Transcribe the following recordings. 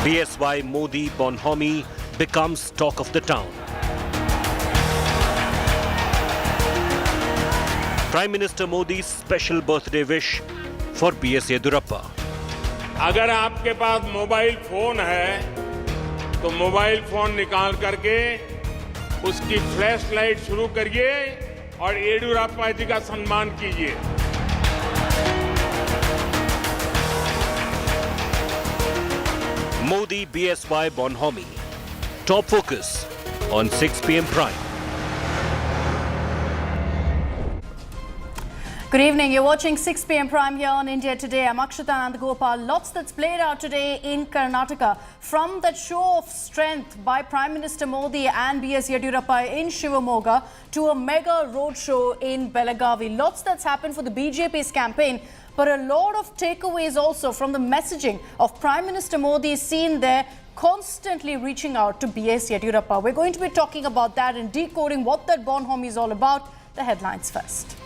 BSY Modi Bonhomie becomes talk of the town. Prime Minister Modi's special birthday wish for BS Yediyurappa. अगर आपके पास mobile phone है तो mobile phone निकाल करके उसकी फ्लैश लाइट शुरू करिए और येदियुरप्पा जी का सम्मान कीजिए। Modi-BSY Bonhomie. Top focus on 6 p.m. Prime. Good evening. You're watching 6 p.m. Prime here on India Today. I'm Akshita Nandagopal. Lots that's played out today in Karnataka. From that show of strength by Prime Minister Modi and BS Yediyurappa in Shivamogga to a mega roadshow in Belagavi. Lots that's happened for the BJP's campaign, but a lot of takeaways also from the messaging of Prime Minister Modi seen there constantly reaching out to BS Yediyurappa. We're going to be talking about that and decoding what that Bonhomie is all about. The headlines first.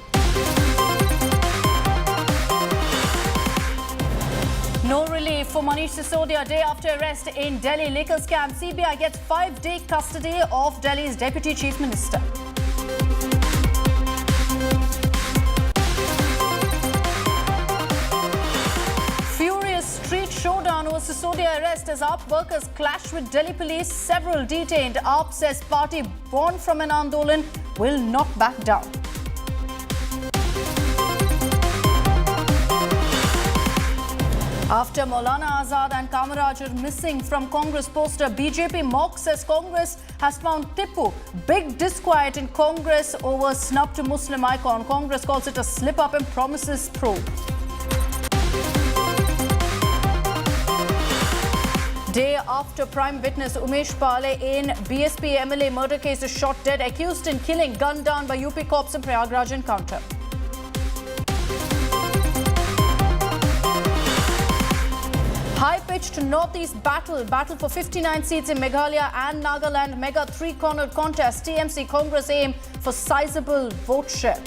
No relief for Manish Sisodia day after arrest in Delhi liquor scam. CBI gets 5-day custody of Delhi's Deputy Chief Minister. Furious street showdown over Sisodia arrest as AAP workers clash with Delhi police. Several detained. AAP says party born from an Andolan will not back down. After Maulana Azad and Kamaraj are missing from Congress poster, BJP mocks as Congress has found Tippu. Big disquiet in Congress over snub to Muslim icon. Congress calls it a slip-up and promises probe. Day after prime witness Umesh Pale in BSP MLA murder case is shot dead, accused in killing, gunned down by UP cops in Prayagraj encounter. High-pitched northeast battle for 59 seats in Meghalaya and Nagaland. Mega three-cornered contest. TMC Congress aim for sizable vote share.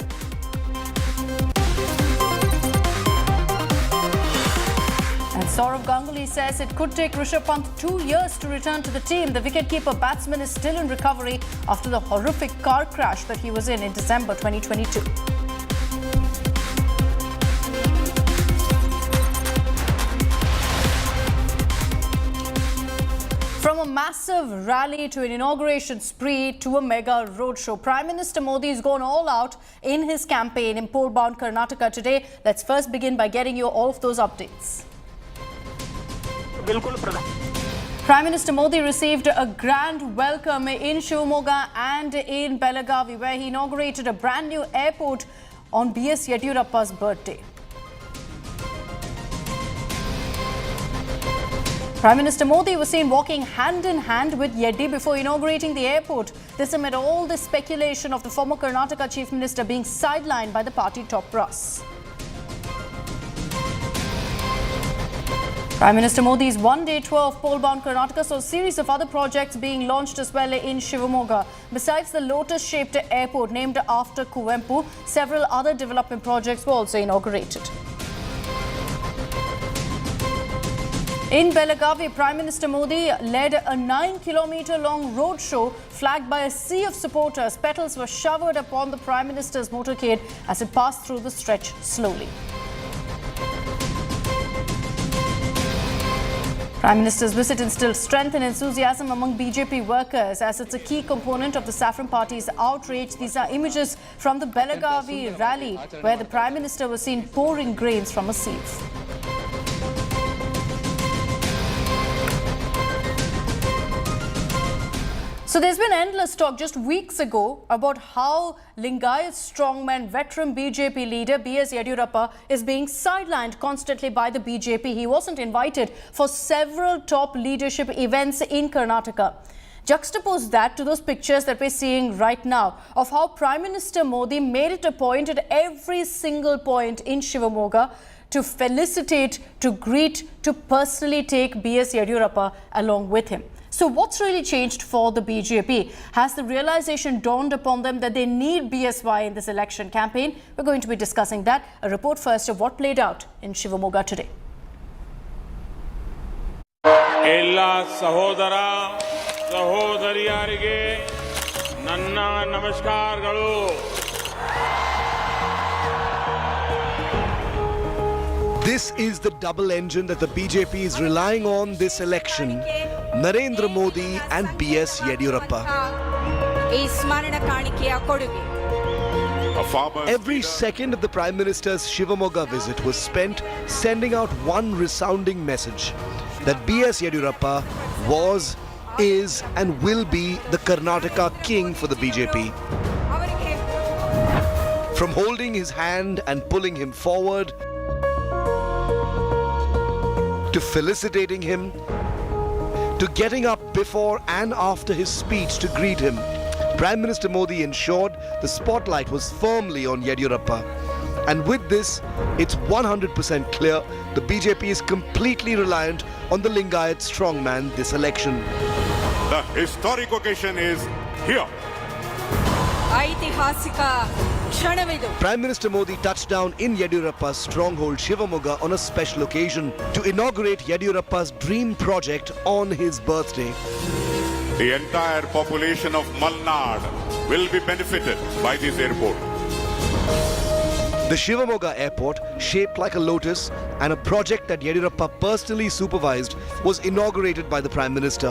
And Saurav Ganguly says it could take Rishabh Pant 2 years to return to the team. The wicketkeeper batsman is still in recovery after the horrific car crash that he was in December 2022. From a massive rally to an inauguration spree to a mega roadshow, Prime Minister Modi has gone all out in his campaign in pole-bound Karnataka today. Let's first begin by getting you all of those updates. Prime Minister Modi received a grand welcome in Shivamogga and in Belagavi, where he inaugurated a brand new airport on BS Yediyurappa's birthday. Prime Minister Modi was seen walking hand in hand with Yeddi before inaugurating the airport. This amid all the speculation of the former Karnataka Chief Minister being sidelined by the party top brass. Prime Minister Modi's one-day tour of pole-bound Karnataka saw a series of other projects being launched as well in Shivamogga. Besides the lotus-shaped airport named after Kuvempu, several other development projects were also inaugurated. In Belagavi, Prime Minister Modi led a 9-kilometer-long roadshow flagged by a sea of supporters. Petals were showered upon the Prime Minister's motorcade as it passed through the stretch slowly. Prime Minister's visit instilled strength and enthusiasm among BJP workers as it's a key component of the Saffron Party's outreach. These are images from the Belagavi rally where the Prime Minister was seen pouring grains from a sieve. So there's been endless talk just weeks ago about how Lingayat strongman, veteran BJP leader BS Yediyurappa is being sidelined constantly by the BJP. He wasn't invited for several top leadership events in Karnataka. Juxtapose that to those pictures that we're seeing right now of how Prime Minister Modi made it a point at every single point in Shivamogga to felicitate, to greet, to personally take BS Yediyurappa along with him. So what's really changed for the BJP? Has the realization dawned upon them that they need BSY in this election campaign? We're going to be discussing that. A report first of what played out in Shivamogga today. ಎಲ್ಲ ಸಹೋದರ ಸಹೋದರಿಯರಿಗೆ ನನ್ನ ನಮಸ್ಕಾರಗಳು. This is the double engine that the BJP is relying on this election. Narendra Modi and BS Yediyurappa. Every second of the Prime Minister's Shivamogga visit was spent sending out one resounding message that BS Yediyurappa was, is and will be the Karnataka king for the BJP. From holding his hand and pulling him forward, to felicitating him, to getting up before and after his speech to greet him, Prime Minister Modi ensured the spotlight was firmly on Yediyurappa. And with this, it's 100% clear the BJP is completely reliant on the Lingayat strongman this election. The historic occasion is here. Prime Minister Modi touched down in Yediyurappa's stronghold Shivamogga on a special occasion to inaugurate Yediyurappa's dream project on his birthday. The entire population of Malnad will be benefited by this airport. The Shivamogga Airport, shaped like a lotus and a project that Yediyurappa personally supervised, was inaugurated by the Prime Minister.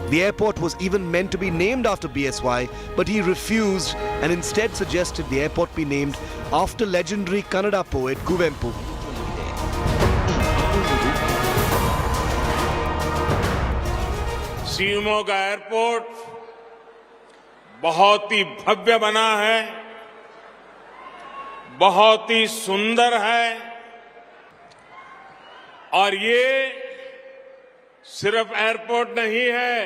The airport was even meant to be named after BSY, but he refused and instead suggested the airport be named after legendary Kannada poet Kuvempu. Shivamogga airport बहुत ही भव्य बना है, बहुत ही सुंदर है और ये सिर्फ airport नहीं है,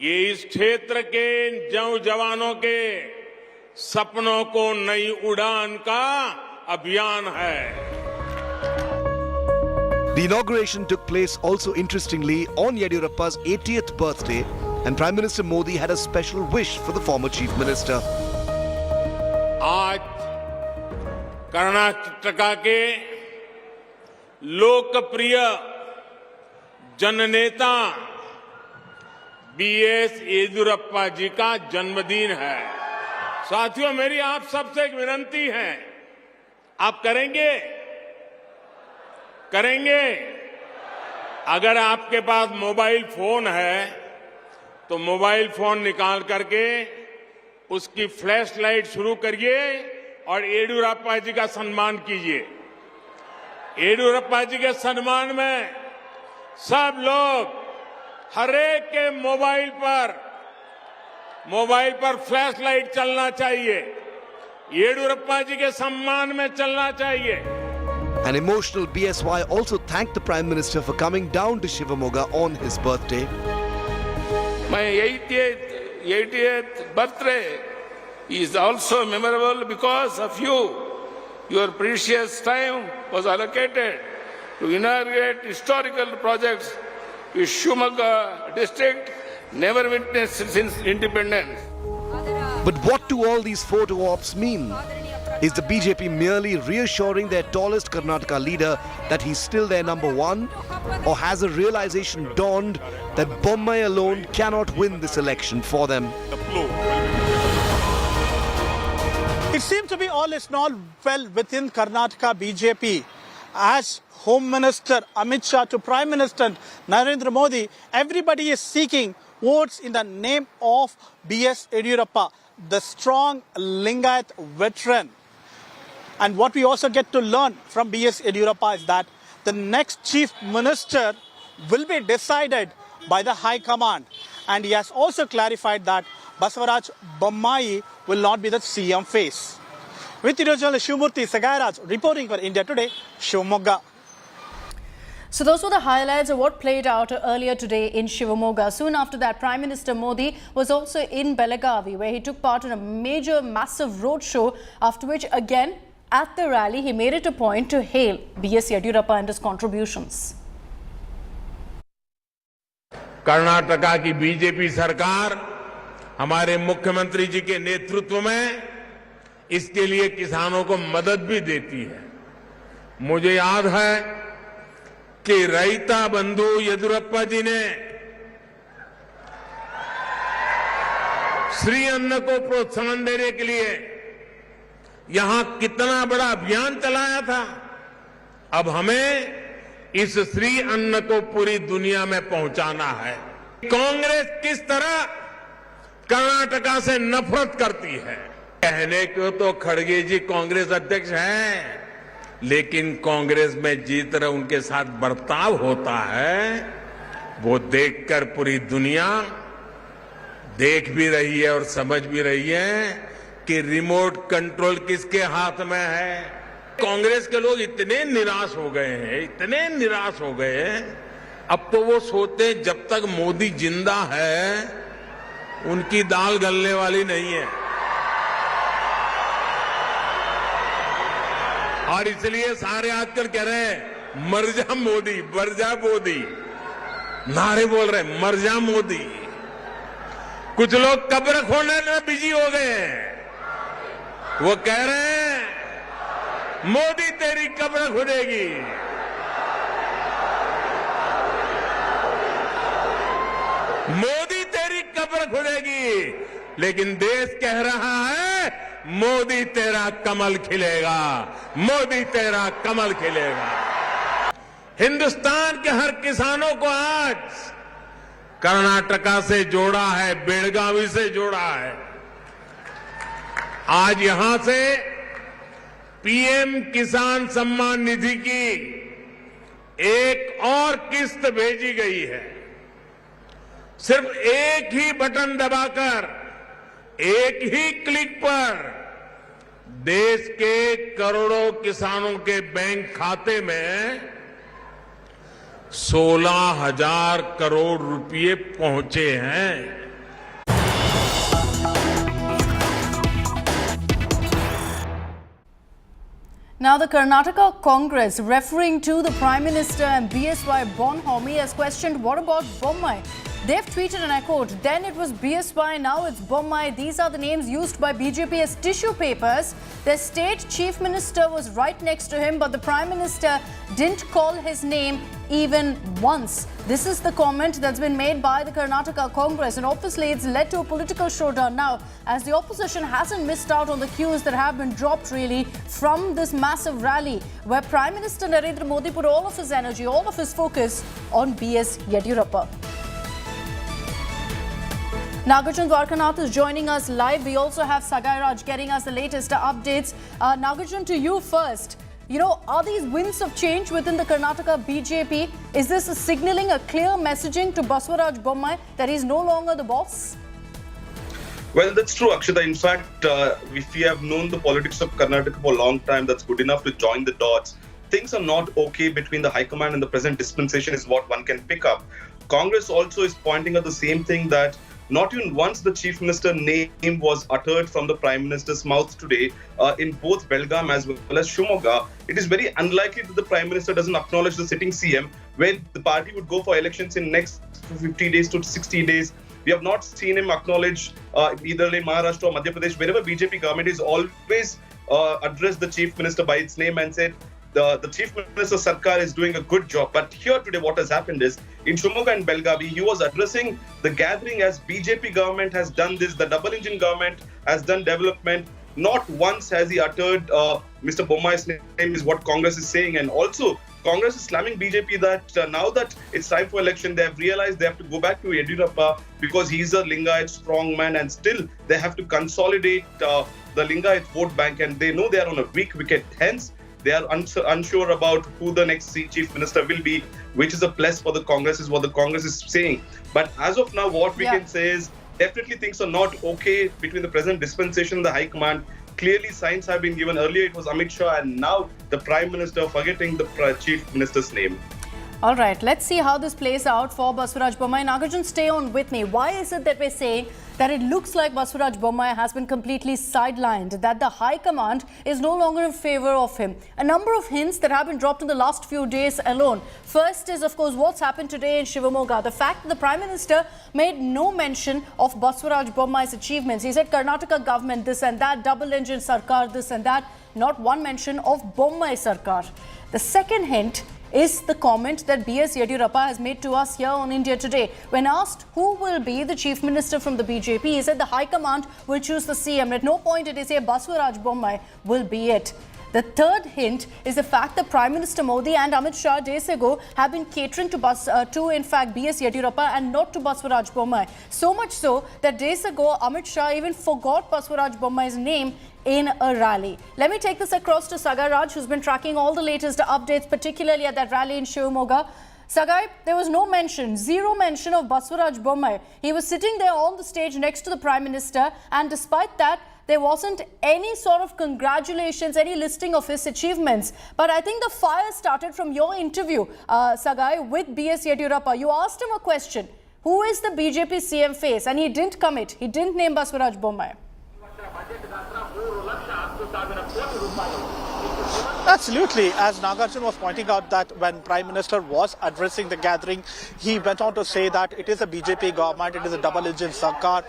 ये इस क्षेत्र के जवानों के सपनों को नई उड़ान का अभियान है. The inauguration took place also interestingly on Yediyurappa's 80th birthday, and Prime Minister Modi had a special wish for the former Chief Minister. आज कर्नाटका के लोकप्रिय जननेता BS येदियुरप्पा जी का जन्मदिन है. साथियों, मेरी आप सबसे एक विनती है, आप करेंगे? अगर आपके पास मोबाइल फोन है तो मोबाइल फोन निकाल करके उसकी फ्लैश लाइट शुरू करिए और येदियुरप्पा जी का सम्मान कीजिए. येदियुरप्पा जी के सम्मान में सब लोग हर एक के मोबाइल पर फ्लैश लाइट चलना चाहिए, येदियुरप्पा जी के सम्मान में चलना चाहिए. An emotional BSY also thanked the Prime Minister for coming down to Shivamogga on his birthday. My 80th birthday is also memorable because of you. Your precious time was allocated to inaugurate historical projects which Shivamogga district never witnessed since independence. But what do all these photo ops mean? Is the BJP merely reassuring their tallest Karnataka leader that he's still their number one? Or has a realization dawned that Bonhomie alone cannot win this election for them? It seems to be all is not well within Karnataka BJP. As Home Minister Amit Shah to Prime Minister Narendra Modi, everybody is seeking votes in the name of BS Yediyurappa, the strong Lingayat veteran. And what we also get to learn from BS Yediyurappa is that the next Chief Minister will be decided by the High Command. And he has also clarified that Basavaraj Bonhomie will not be the CM face. With the journalist Shivamurthy Sagairaj reporting for India Today, Shivamogga. So those were the highlights of what played out earlier today in Shivamogga. Soon after that, Prime Minister Modi was also in Belagavi, where he took part in a major, massive roadshow, after which again, at the rally, he made it a point to hail BS Yediyurappa and his contributions. Karnataka की BJP सरकार हमारे मुख्यमंत्री जी के नेतृत्व में इसके लिए किसानों को मदद भी देती है. मुझे याद है कि रैता बंधु येदियुरप्पा जी ने श्री अन्न को प्रोत्साहन देने के लिए यहां कितना बड़ा अभियान चलाया था। अब हमें इस श्री अन्न को पूरी दुनिया में पहुंचाना है। कांग्रेस किस तरह कर्नाटका से नफरत करती है। कहने को तो खड़गे जी कांग्रेस अध्यक्ष हैं, लेकिन कांग्रेस में जिस तरह उनके साथ बर्ताव होता है वो देखकर पूरी दुनिया देख भी रही है और समझ भी रही है कि रिमोट कंट्रोल किसके हाथ में है। कांग्रेस के लोग इतने निराश हो गए हैं, इतने निराश हो गए हैं, अब तो वो सोचते हैं जब तक मोदी जिंदा है उनकी दाल गलने वाली नहीं है। और इसलिए सारे आजकल कह रहे हैं मर जा मोदी, मर जा मोदी, नारे बोल रहे हैं मर जा मोदी। कुछ लोग कब्र खोदने में बिजी हो गए हैं। वो कह रहे हैं मोदी तेरी कब्र खुदेगी। मोदी तेरी कब्र खुदेगी, लेकिन देश कह रहा है मोदी तेरा कमल खिलेगा, मोदी तेरा कमल खिलेगा। हिंदुस्तान के हर किसानों को आज कर्नाटका से जोड़ा है, बेलगावी से जोड़ा है। आज यहां से पीएम किसान सम्मान निधि की एक और किस्त भेजी गई है। सिर्फ एक ही बटन दबाकर, एक ही क्लिक पर देश के करोड़ों किसानों के बैंक खाते में 16,000 करोड़ रुपए पहुंचे हैं। Now the Karnataka Congress, referring to the Prime Minister and BSY Bonhomie, has questioned what about Bommai? They've tweeted and echoed, then it was BSY, now it's Bommai. These are the names used by BJP as tissue papers. Their state chief minister was right next to him, but the Prime Minister didn't call his name even once. This is the comment that's been made by the Karnataka Congress, and obviously it's led to a political showdown now, as the opposition hasn't missed out on the cues that have been dropped really from this massive rally, where Prime Minister Narendra Modi put all of his energy, all of his focus on BS Yediyurappa. Nagarjun Dwarkanath is joining us live. We also have Sagai Raj getting us the latest updates. Nagarjun, to you first. You know, are these winds of change within the Karnataka BJP? Is this signaling a clear messaging to Baswaraj Bommai that he's no longer the boss? Well, that's true, Akshita. In fact, if we have known the politics of Karnataka for a long time, that's good enough to join the dots. Things are not okay between the High Command and the present dispensation is what one can pick up. Congress also is pointing at the same thing, that not even once the Chief Minister name was uttered from the Prime Minister's mouth today in both Belgaum as well as Shivamogga. It is very unlikely that the Prime Minister doesn't acknowledge the sitting CM, where the party would go for elections in next 50 days to 60 days. We have not seen him acknowledge either in Maharashtra or Madhya Pradesh. Wherever BJP government is always addressed the Chief Minister by its name and said, the Chief Minister Sarkar is doing a good job. But here today what has happened is, in Shivamogga and Belgavi, he was addressing the gathering as BJP government has done this, the double engine government has done development. Not once has he uttered Mr. Bommai's name is what Congress is saying. And also, Congress is slamming BJP that now that it's time for election, they have realized they have to go back to Yediyurappa because he's a Lingayat strong man, and still they have to consolidate the Lingayat vote bank, and they know they are on a weak wicket. Hence, they are unsure about who the next Chief Minister will be, which is a plus for the Congress, is what the Congress is saying. But as of now, what we can say is definitely things are not okay between the present dispensation and the High Command. Clearly, signs have been given. Earlier, it was Amit Shah, and now the Prime Minister forgetting the Chief Minister's name. All right, let's see how this plays out for Baswaraj Bommai. Nagarjun, stay on with me. Why is it that we're saying that it looks like Baswaraj Bommai has been completely sidelined, that the High Command is no longer in favor of him? A number of hints that have been dropped in the last few days alone. First is, of course, what's happened today in Shivamogga. The fact that the Prime Minister made no mention of Baswaraj Bommai's achievements. He said Karnataka government this and that, double engine Sarkar this and that. Not one mention of Bommai Sarkar. The second hint is the comment that BS Yediyurappa has made to us here on India Today. When asked who will be the Chief Minister from the BJP, he said the High Command will choose the CM. At no point did he say Basuraj Bommai will be it. The third hint is the fact that Prime Minister Modi and Amit Shah days ago have been catering to in fact BS Yediyurappa and not to Basuraj Bommai. So much so that days ago Amit Shah even forgot Basuraj Bommai's name in a rally. Let me take this across to Sagar Raj, who's been tracking all the latest updates, particularly at that rally in Shivamogga. Sagai, there was no mention, zero mention of Basuraj Bommai. He was sitting there on the stage next to the Prime Minister, and despite that, there wasn't any sort of congratulations, any listing of his achievements. But I think the fire started from your interview, Sagai, with BS Yediyurappa. You asked him a question, who is the BJP CM face? And he didn't commit. He didn't name Basuraj Bommai. Absolutely. As Nagarjun was pointing out that when Prime Minister was addressing the gathering, he went on to say that it is a BJP government, it is a double-engine Sarkar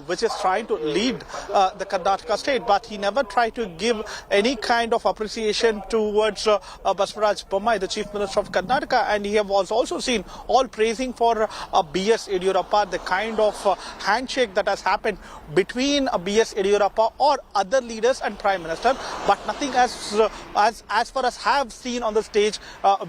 which is trying to lead the Karnataka state. But he never tried to give any kind of appreciation towards Basuraj Bommai, the Chief Minister of Karnataka. And he was also seen all praising for BS Yediyurappa, the kind of handshake that has happened between BS Yediyurappa or other leaders and Prime Minister. But nothing as far as have seen on the stage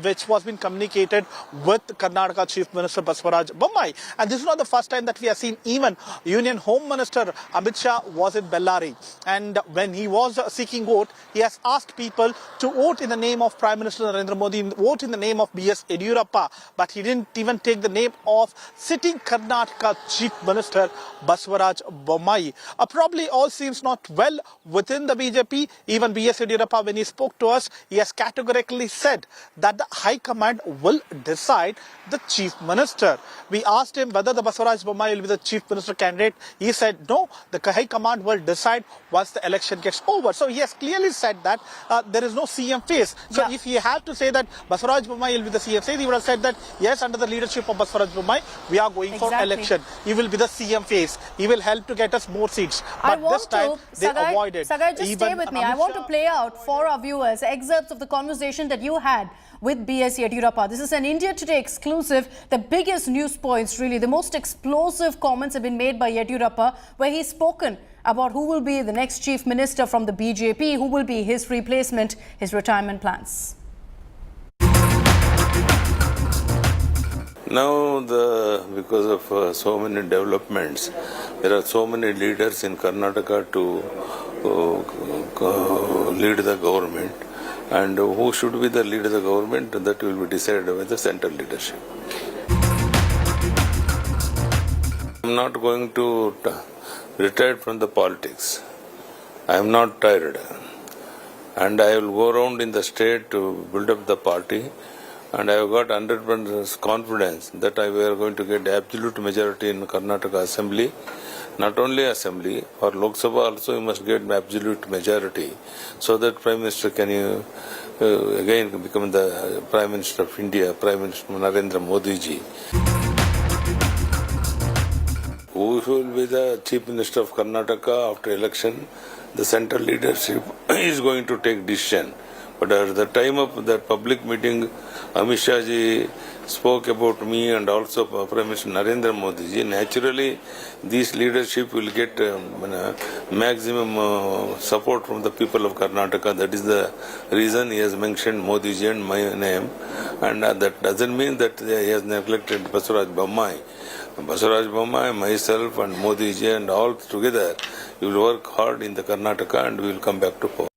which was been communicated with Karnataka Chief Minister Basuraj Bommai. And this is not the first time that we have seen. Even Union Home Minister Amit Shah was in Bellary, and when he was seeking vote, he has asked people to vote in the name of Prime Minister Narendra Modi, vote in the name of BS Yediyurappa, but he didn't even take the name of sitting Karnataka Chief Minister Basuraj Bommai. Probably all seems not well within the BJP. Even BS Yediyurappa, when he spoke to us, he has categorically said that the High Command will decide the Chief Minister. We asked him whether the Basuraj Bommai will be the Chief Minister candidate. He said no, the High Command will decide once the election gets over. So he has clearly said that there is no CM face. So if he had to say that Basuraj Bommai will be the CM face, he would have said that yes, under the leadership of Basuraj Bommai, we are going for election. He will be the CM face. He will help to get us more seats. But this time they avoided. Sagai, just stay with me. I want to play out for our viewers excerpts of the conversation that you had with BS Yediyurappa. This is an India Today exclusive. The biggest news points, really, the most explosive comments have been made by Yediyurappa, where he's spoken about who will be the next Chief Minister from the BJP, who will be his replacement, his retirement plans. Now, because of so many developments, there are so many leaders in Karnataka to lead the government. And who should be the leader of the government, that will be decided by the central leadership. I am not going to retire from the politics. I am not tired. And I will go around in the state to build up the party. And I have got 100% confidence that we are going to get absolute majority in Karnataka Assembly. Not only Assembly, for Lok Sabha also you must get absolute majority, so that Prime Minister can again become the Prime Minister of India, Prime Minister Narendra Modi ji. Who will be the Chief Minister of Karnataka after election? The central leadership is going to take decision. But at the time of that public meeting, Amit Shah ji spoke about me and also Prime Minister Narendra Modi ji. Naturally, this leadership will get maximum support from the people of Karnataka. That is the reason he has mentioned Modi ji and my name. And that doesn't mean that he has neglected Basuraj Bommai. Basuraj Bommai, myself and Modi ji and all together, we will work hard in the Karnataka and we will come back to power.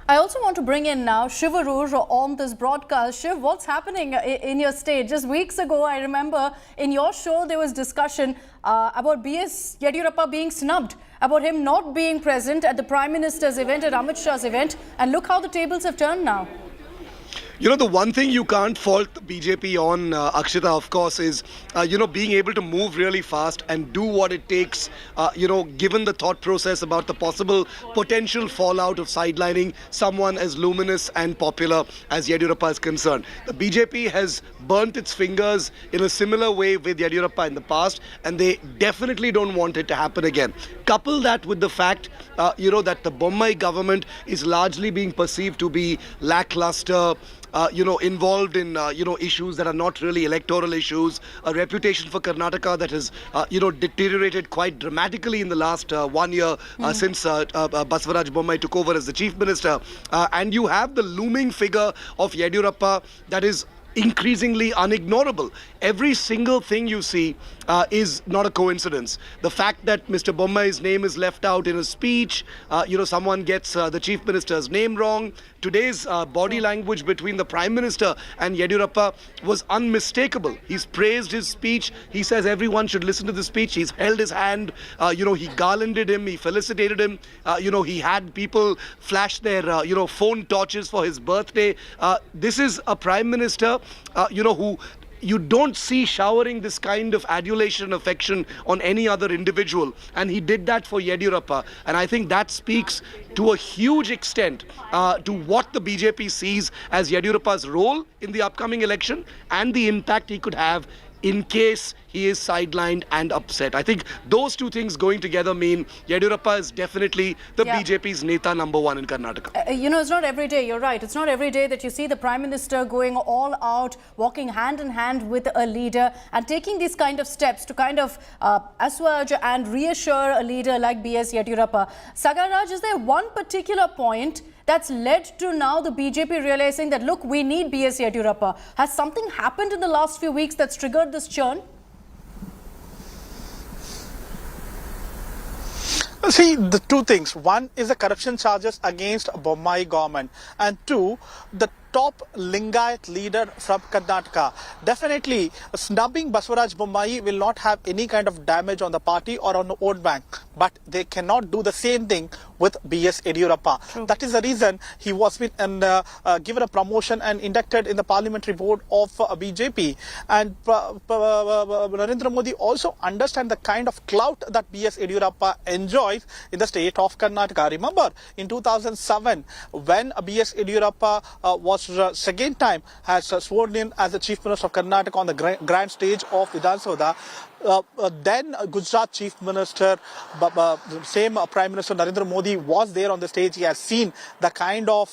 I also want to bring in now Shiv on this broadcast. Shiv, what's happening in your state? Just weeks ago, I remember in your show there was discussion about BS Yediyurappa being snubbed, about him not being present at the Prime Minister's event, at Amit Shah's event. And look how the tables have turned now. You know, the one thing you can't fault the BJP on, Akshita, of course, is, being able to move really fast and do what it takes, given the thought process about the possible potential fallout of sidelining someone as luminous and popular as Yediyurappa is concerned. The BJP has burnt its fingers in a similar way with Yediyurappa in the past, and they definitely don't want it to happen again. Couple that with the fact, that the Bommai government is largely being perceived to be lackluster, involved in, issues that are not really electoral issues, a reputation for Karnataka that has, deteriorated quite dramatically in the last 1 year since Basavaraj Bommai took over as the Chief Minister. And you have the looming figure of Yediyurappa that is increasingly unignorable. Every single thing you see is not a coincidence. The fact that Mr. Bommai's name is left out in a speech, someone gets the Chief Minister's name wrong. Today's body language between the Prime Minister and Yediyurappa was unmistakable. He's praised his speech. He says everyone should listen to the speech. He's held his hand. He garlanded him. He felicitated him. He had people flash their, phone torches for his birthday. This is a Prime Minister, who you don't see showering this kind of adulation and affection on any other individual. And he did that for Yediyurappa. And I think that speaks to a huge extent to what the BJP sees as Yediyurappa's role in the upcoming election and the impact he could have in case he is sidelined and upset. I think those two things going together mean Yediyurappa is definitely the BJP's Neta #1 in Karnataka. It's not every day, you're right. It's not every day that you see the Prime Minister going all out, walking hand in hand with a leader and taking these kind of steps to kind of assuage and reassure a leader like BS Yediyurappa. Sagaraj, is there one particular point that's led to now the BJP realizing that, look, we need BS Yediyurappa? Has something happened in the last few weeks that's triggered this churn? See, the two things. One is the corruption charges against Bommai government, and two, the top Lingayat leader from Karnataka. Definitely, snubbing Basavaraj Bommai will not have any kind of damage on the party or on the vote bank. But they cannot do the same thing with BS Yediyurappa. True. That is the reason he was given a promotion and inducted in the parliamentary board of BJP. And Narendra Modi also understands the kind of clout that BS Yediyurappa enjoys in the state of Karnataka. Remember, in 2007, when BS Yediyurappa was second time has sworn in as the Chief Minister of Karnataka on the grand stage of Vidhan Sabha, then Gujarat Chief Minister, same Prime Minister Narendra Modi was there on the stage. He has seen the kind of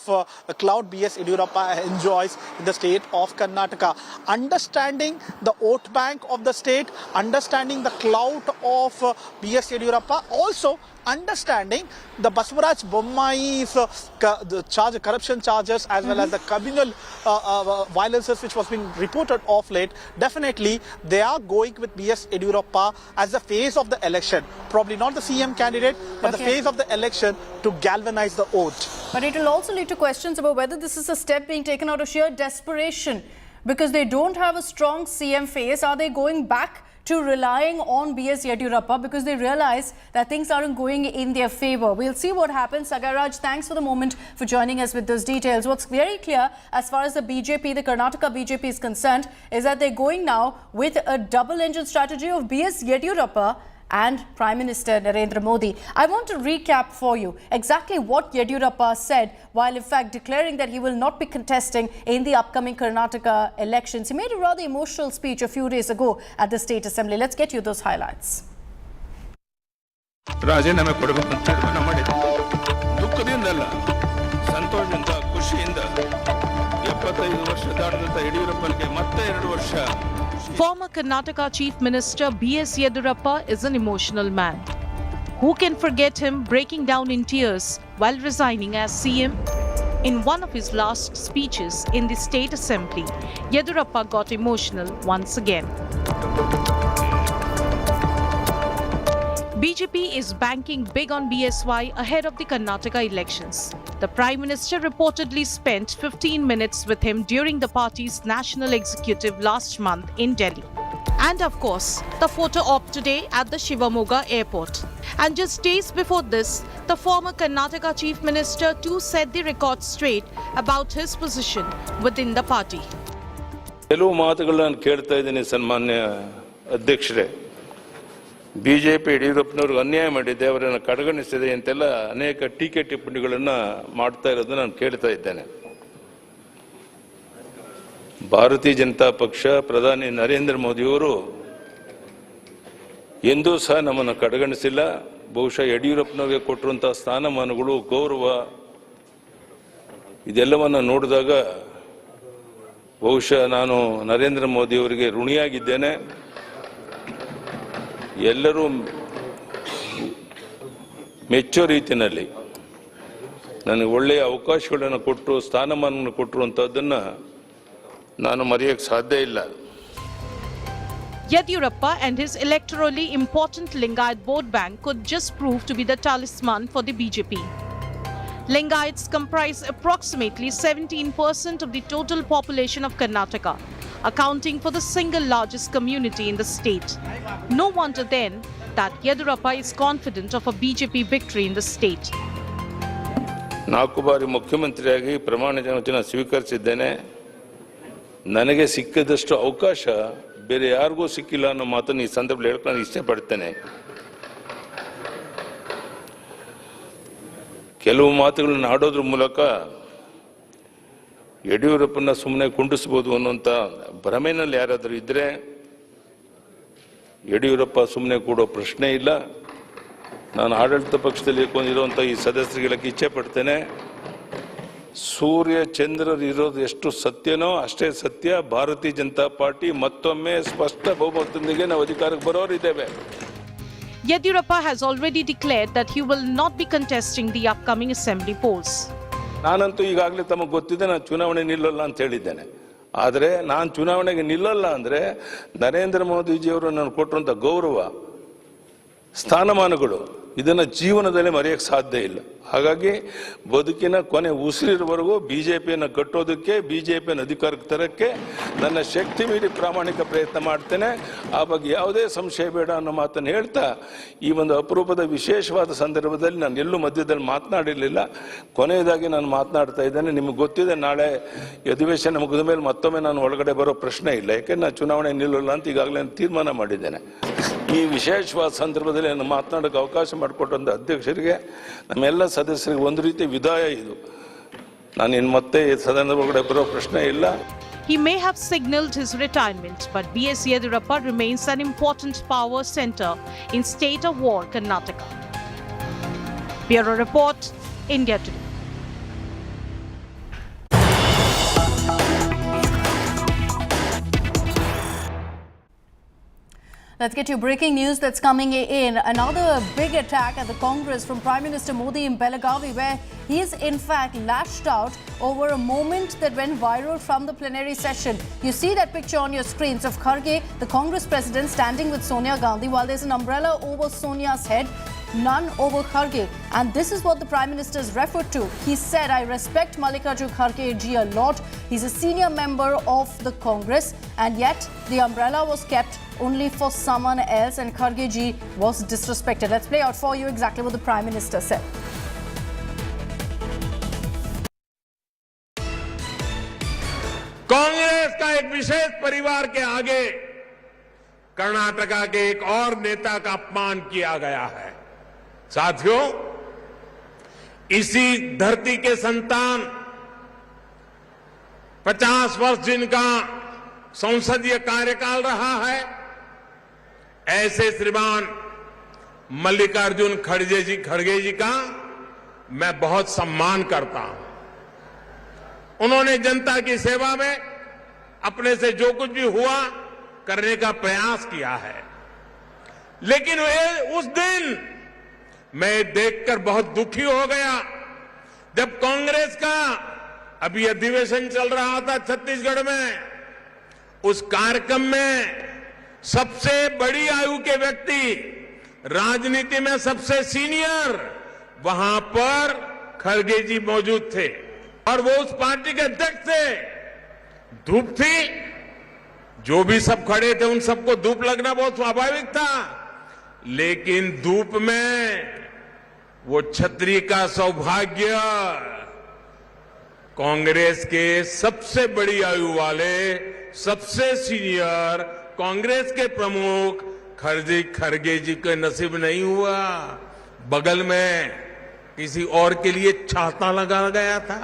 clout BS Yediyurappa enjoys in the state of Karnataka. Understanding the vote bank of the state, understanding the clout of BS Yediyurappa, also understanding the Basavaraj Bommai's corruption charges as well as the communal violences which was being reported of late. Definitely they are going with BS Yediyurappa as the face of the election. Probably not the CM candidate, but the face of the election to galvanize the vote. But it will also lead to questions about whether this is a step being taken out of sheer desperation because they don't have a strong CM face. Are they going back to relying on BS Yediyurappa because they realize that things aren't going in their favor? We'll see what happens. Sagaraj, thanks for the moment for joining us with those details. What's very clear as far as the BJP, the Karnataka BJP is concerned, is that they're going now with a double-engine strategy of BS Yediyurappa and Prime Minister Narendra Modi. I want to recap for you exactly what Yediyurappa said while in fact declaring that he will not be contesting in the upcoming Karnataka elections. He made a rather emotional speech a few days ago at the State Assembly. Let's get you those highlights. ರಾಜೀನಾಮೆ ಕೊಡಬೇಕು ಅಂತ ತೀರ್ಮಾನ ಮಾಡಿದ್ದೆ. ದುಃಖದಿಂದಲ್ಲ, ಸಂತೋಷದಿಂದ, ಖುಷಿಯಿಂದ 75 ವರ್ಷ ದಾಟಿದಂತ ಯಡಿಯೂರಪ್ಪನಿಗೆ ಮತ್ತೆ 2 ವರ್ಷ. Former Karnataka Chief Minister BS Yediyurappa is an emotional man. Who can forget him breaking down in tears while resigning as CM? In one of his last speeches in the State Assembly, Yediyurappa got emotional once again. BJP is banking big on BSY ahead of the Karnataka elections. The Prime Minister reportedly spent 15 minutes with him during the party's national executive last month in Delhi. And of course, the photo op today at the Shivamogga Airport. And just days before this, the former Karnataka Chief Minister too set the record straight about his position within the party. ಕೆಲವು ಮಾತುಗಳನ್ನು ಕೇಳ್ತಾ ಇದ್ದೀನಿ ಸನ್ಮಾನ್ಯ ಅಧ್ಯಕ್ಷರೇ. BJP ಯಡಿಯೂರಪ್ಪನವ್ರಿಗೆ ಅನ್ಯಾಯ ಮಾಡಿದೆ, ಅವರನ್ನು ಕಡೆಗಣಿಸಿದೆ ಅಂತೆಲ್ಲ ಅನೇಕ ಟೀಕೆ ಟಿಪ್ಪಣಿಗಳನ್ನು ಮಾಡ್ತಾ ಇರೋದನ್ನ ನಾನು ಕೇಳ್ತಾ ಇದ್ದೇನೆ. ಭಾರತೀಯ ಜನತಾ ಪಕ್ಷ ಪ್ರಧಾನಿ ನರೇಂದ್ರ ಮೋದಿಯವರು ಎಂದೂ ಸಹ ನಮ್ಮನ್ನು ಕಡೆಗಣಿಸಿಲ್ಲ. ಬಹುಶಃ ಯಡಿಯೂರಪ್ಪನವರಿಗೆ ಕೊಟ್ಟಿರುವಂತಹ ಸ್ಥಾನಮಾನಗಳು, ಗೌರವ ಇದೆಲ್ಲವನ್ನು ನೋಡಿದಾಗ ಬಹುಶಃ ನಾನು ನರೇಂದ್ರ ಮೋದಿ ಅವರಿಗೆ ಋಣಿಯಾಗಿದ್ದೇನೆ. ಎಲ್ಲರೂ ಮೆಚ್ಚೋ ರೀತಿಯಲ್ಲಿ ನನಗೆ ಒಳ್ಳೆಯ ಅವಕಾಶಗಳನ್ನು ಕೊಟ್ಟರು, ಸ್ಥಾನಮಾನವನ್ನು ಕೊಟ್ಟರು ಅಂತದನ್ನು ನಾನು ಮರೆಯೋಕ್ಕೆ ಸಾಧ್ಯ ಇಲ್ಲ. Yediyurappa and his electorally important Lingayat vote bank could just prove to be the talisman for the BJP. Lingayats comprise approximately 17% of the total population of Karnataka, accounting for the single largest community in the state. No wonder then that Yediyurappa is confident of a BJP victory in the state. 4 ಬಾರಿ ಮುಖ್ಯಮಂತ್ರಿಯಾಗಿ ಪ್ರಮಾಣ ವಚನ ಸ್ವೀಕರಿಸಿದ್ದೇನೆ. ನನಗೆ ಸಿಕ್ಕಿದಷ್ಟು ಅವಕಾಶ ಬೇರೆ ಯಾರಿಗೂ ಸಿಕ್ಕಿಲ್ಲ ಅನ್ನೋ ಮಾತನ್ನು ಈ ಸಂದರ್ಭದಲ್ಲಿ ಹೇಳಕ್ಕೆ ನಾನು ಇಷ್ಟಪಡ್ತೇನೆ. ಕೆಲವು ಮಾತುಗಳನ್ನು ಆಡೋದ್ರ ಮೂಲಕ ಯಡಿಯೂರಪ್ಪನ ಸುಮ್ಮನೆ ಕುಂಡಿಸ್ಬೋದು ಅನ್ನೋಂಥ ಭ್ರಮೆನಲ್ಲಿ ಯಾರಾದರೂ ಇದ್ದರೆ ಯಡಿಯೂರಪ್ಪ ಸುಮ್ಮನೆ ಕೂಡೋ ಪ್ರಶ್ನೆ ಇಲ್ಲ. ನಾನು ಆಡಳಿತ ಪಕ್ಷದಲ್ಲಿ ಇರುವಂಥ ಈ ಸದಸ್ಯರಿಗೆ ಇಚ್ಛೆ ಪಡ್ತೇನೆ. ಸೂರ್ಯ ಚಂದ್ರರು ಇರೋದು ಎಷ್ಟು ಸತ್ಯನೋ ಅಷ್ಟೇ ಸತ್ಯ. ಭಾರತೀಯ ಜನತಾ ಪಾರ್ಟಿ ಮತ್ತೊಮ್ಮೆ ಸ್ಪಷ್ಟ ಬಹುಮತದೊಂದಿಗೆ ನಾವು ಅಧಿಕಾರಕ್ಕೆ ಬರೋರಿದ್ದೇವೆ. Yediyurappa has already declared that he will not be contesting the upcoming assembly polls. ನಾನಂತೂ ಈಗಾಗಲೇ ತಮಗೆ ಗೊತ್ತಿದೆ, ನಾನು ಚುನಾವಣೆ ನಿಲ್ಲಲ್ಲ ಅಂತ ಹೇಳಿದ್ದೇನೆ. ಆದರೆ ನಾನು ಚುನಾವಣೆಗೆ ನಿಲ್ಲಲ್ಲ ಅಂದರೆ ನರೇಂದ್ರ ಮೋದಿಜಿಯವರು ನನಗೆ ಕೊಟ್ಟಿರುವಂಥ ಗೌರವ, ಸ್ಥಾನಮಾನಗಳು ಇದನ್ನು ಜೀವನದಲ್ಲಿ ಮರೆಯೋಕ್ಕೆ ಸಾಧ್ಯ ಇಲ್ಲ. ಹಾಗಾಗಿ ಬದುಕಿನ ಕೊನೆ ಉಸಿರಿರುವವರೆಗೂ ಬಿಜೆಪಿಯನ್ನು ಕಟ್ಟೋದಕ್ಕೆ, ಬಿಜೆಪಿಯನ್ನು ಅಧಿಕಾರಕ್ಕೆ ತರಕ್ಕೆ ನನ್ನ ಶಕ್ತಿ ಮೀರಿ ಪ್ರಾಮಾಣಿಕ ಪ್ರಯತ್ನ ಮಾಡ್ತೇನೆ. ಆ ಬಗ್ಗೆ ಯಾವುದೇ ಸಂಶಯ ಬೇಡ ಅನ್ನೋ ಮಾತನ್ನು ಹೇಳ್ತಾ, ಈ ಒಂದು ಅಪರೂಪದ ವಿಶೇಷವಾದ ಸಂದರ್ಭದಲ್ಲಿ ನಾನು ಎಲ್ಲೂ ಮಧ್ಯದಲ್ಲಿ ಮಾತನಾಡಿರಲಿಲ್ಲ. ಕೊನೆಯದಾಗಿ ನಾನು ಮಾತನಾಡ್ತಾ ಇದ್ದೇನೆ. ನಿಮಗೆ ಗೊತ್ತಿದೆ, ನಾಳೆ ಅಧಿವೇಶನ ಮುಗಿದ ಮೇಲೆ ಮತ್ತೊಮ್ಮೆ ನಾನು ಒಳಗಡೆ ಬರೋ ಪ್ರಶ್ನೆ ಇಲ್ಲ. ಯಾಕೆಂದ್ರೆ ನಾನು ಚುನಾವಣೆ ನಿಲ್ಲಲ್ಲ ಅಂತ ಈಗಾಗಲೇ ತೀರ್ಮಾನ ಮಾಡಿದ್ದೇನೆ. ಈ ವಿಶೇಷವಾದ ಸಂದರ್ಭದಲ್ಲಿ ನಾನು ಮಾತನಾಡೋಕ್ಕೆ ಅವಕಾಶ ಮಾಡಿಕೊಟ್ಟಂಥ ಅಧ್ಯಕ್ಷರಿಗೆ, ನಮ್ಮೆಲ್ಲ ಸದಸ್ಯರಿಗೆ ಒಂದು ರೀತಿ ವಿದಾಯ ಇದು. ನಾನು ಇನ್ನು ಮತ್ತೆ ಸದನದ ಒಳಗಡೆ ಬರೋ ಪ್ರಶ್ನೆ ಇಲ್ಲ. He may have signaled his retirement, but BS Yediyurappa remains an important power center in state of war Karnataka. Bureau Report, India Today. Let's get you breaking news that's coming in. Another big attack at the Congress from Prime Minister Modi in Belagavi, where he is in fact lashed out over a moment that went viral from the plenary session. You see that picture on your screens of Kharge, the Congress president, standing with Sonia Gandhi while there's an umbrella over Sonia's head, none over Kharge. And this is what the Prime Minister is referred to. He said, I respect Mallikarjun Kharge ji a lot. He's a senior member of the Congress, and yet the umbrella was kept only for someone else, and Kharge ji was disrespected. Let's play out for you exactly what the Prime Minister said. Congress का एक विशेष परिवार के आगे कर्नाटका के एक और नेता का अपमान किया गया है। साथियों, इसी धरती के संतान 50 वर्ष जिनका संसदीय कार्यकाल रहा है, ऐसे श्रीमान मल्लिकार्जुन खड़गे जी का मैं बहुत सम्मान करता हूं। उन्होंने जनता की सेवा में अपने से जो कुछ भी हुआ करने का प्रयास किया है, लेकिन उस दिन मैं देखकर बहुत दुखी हो गया जब कांग्रेस का अभी अधिवेशन चल रहा था छत्तीसगढ़ में। उस कार्यक्रम में सबसे बड़ी आयु के व्यक्ति, राजनीति में सबसे सीनियर, वहां पर खड़गे जी मौजूद थे और वो उस पार्टी के अध्यक्ष थे। धूप थी, जो भी सब खड़े थे उन सबको धूप लगना बहुत स्वाभाविक था, लेकिन धूप में वो छतरी का सौभाग्य कांग्रेस के सबसे बड़ी आयु वाले, सबसे सीनियर कांग्रेस के प्रमुख खड़गे जी के नसीब नहीं हुआ। बगल में किसी और के लिए छाता लगा गया था।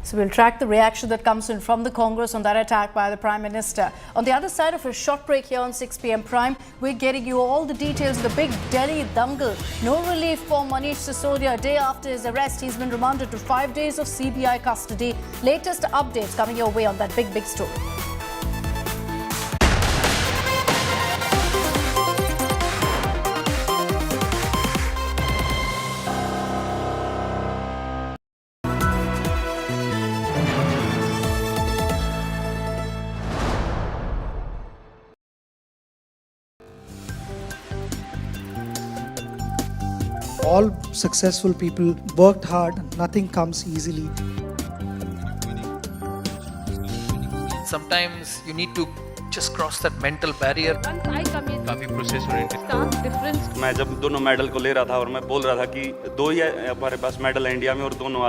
So we'll track the reaction that comes in from the Congress on that attack by the Prime Minister. On the other side of a short break here on 6 p.m. Prime, we're getting you all the details of the big Delhi dangle. No relief for Manish Sisodia. A day after his arrest, he's been remanded to 5 days of CBI custody. Latest updates coming your way on that big story. All successful people worked hard, nothing comes easily. Sometimes you need to just cross that mental barrier. Once I come in, काफी process oriented stark difference. मैं जब दोनों medal को ले रहा था और मैं बोल रहा था कि दो ही है हमारे पास मेडल है इंडिया में और दोनों आज